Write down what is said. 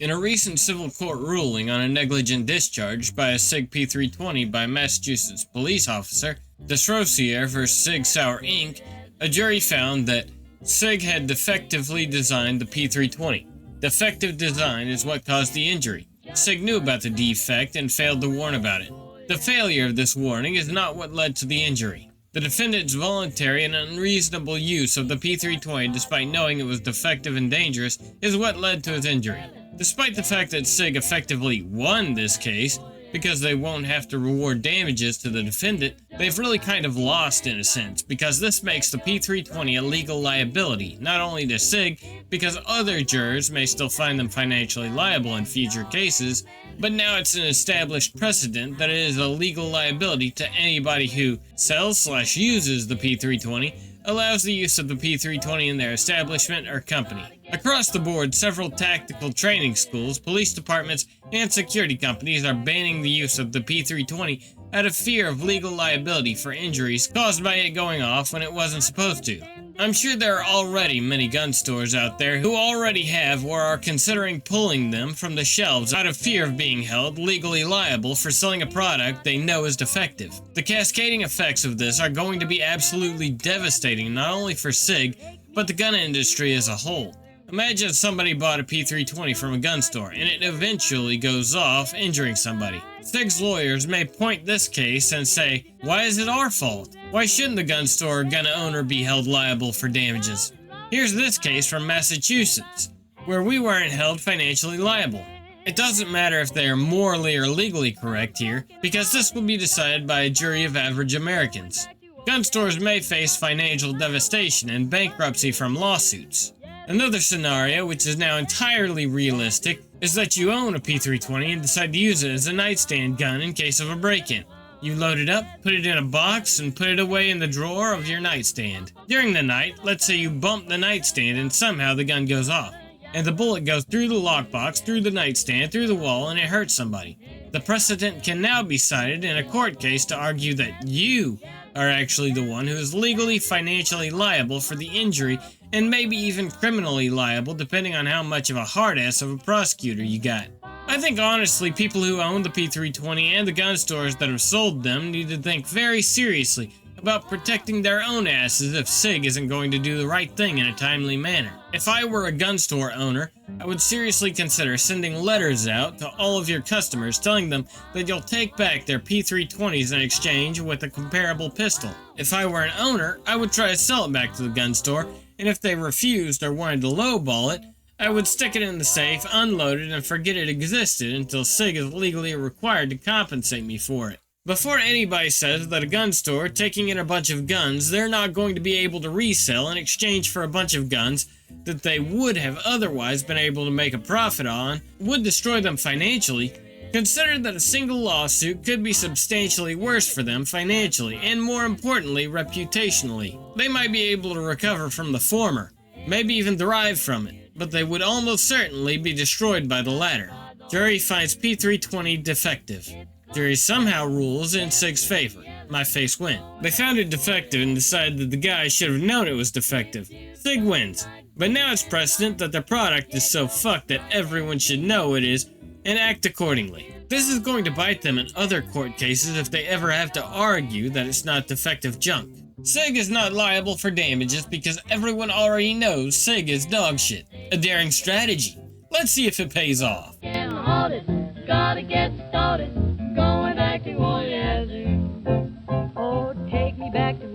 In a recent civil court ruling on a negligent discharge by a SIG P320 by Massachusetts police officer, Desrosier vs. SIG Sauer Inc., a jury found that SIG had defectively designed the P320. Defective design is what caused the injury. SIG knew about the defect and failed to warn about it. The failure of this warning is not what led to the injury. The defendant's voluntary and unreasonable use of the P320 despite knowing it was defective and dangerous is what led to his injury. Despite the fact that SIG effectively won this case, because they won't have to reward damages to the defendant, they've really kind of lost in a sense, because this makes the P320 a legal liability, not only to SIG, because other jurors may still find them financially liable in future cases, but now it's an established precedent that it is a legal liability to anybody who sells/uses the P320, allows the use of the P320 in their establishment or company. Across the board, several tactical training schools, police departments, and security companies are banning the use of the P320 out of fear of legal liability for injuries caused by it going off when it wasn't supposed to. I'm sure there are already many gun stores out there who already have or are considering pulling them from the shelves out of fear of being held legally liable for selling a product they know is defective. The cascading effects of this are going to be absolutely devastating not only for SIG, but the gun industry as a whole. Imagine somebody bought a P320 from a gun store and it eventually goes off, injuring somebody. SIG's lawyers may point this case and say, why is it our fault? Why shouldn't the gun store or gun owner be held liable for damages? Here's this case from Massachusetts, where we weren't held financially liable. It doesn't matter if they are morally or legally correct here, because this will be decided by a jury of average Americans. Gun stores may face financial devastation and bankruptcy from lawsuits. Another scenario, which is now entirely realistic, is that you own a P320 and decide to use it as a nightstand gun in case of a break-in. You load it up, put it in a box, and put it away in the drawer of your nightstand. During the night, let's say you bump the nightstand and somehow the gun goes off, and the bullet goes through the lockbox, through the nightstand, through the wall, and it hurts somebody. The precedent can now be cited in a court case to argue that you are actually the one who is legally, financially liable for the injury, and maybe even criminally liable depending on how much of a hard-ass of a prosecutor you got. I think honestly people who own the P320 and the gun stores that have sold them need to think very seriously about protecting their own asses if SIG isn't going to do the right thing in a timely manner. If I were a gun store owner, I would seriously consider sending letters out to all of your customers telling them that you'll take back their P320s in exchange with a comparable pistol. If I were an owner, I would try to sell it back to the gun store, and if they refused or wanted to lowball it, I would stick it in the safe, unload it, and forget it existed until SIG is legally required to compensate me for it. Before anybody says that a gun store taking in a bunch of guns they're not going to be able to resell in exchange for a bunch of guns that they would have otherwise been able to make a profit on would destroy them financially, consider that a single lawsuit could be substantially worse for them financially and, more importantly, reputationally. They might be able to recover from the former, maybe even derive from it, but they would almost certainly be destroyed by the latter. Jury finds P320 defective. Jury somehow rules in SIG's favor. My face win. They found it defective and decided that the guy should have known it was defective. SIG wins. But now it's precedent that the product is so fucked that everyone should know it is and act accordingly. This is going to bite them in other court cases if they ever have to argue that it's not defective junk. SIG is not liable for damages because everyone already knows SIG is dog shit. A daring strategy. Let's see if it pays off. Gotta get started, going back to old Yazoo. Oh, take me back to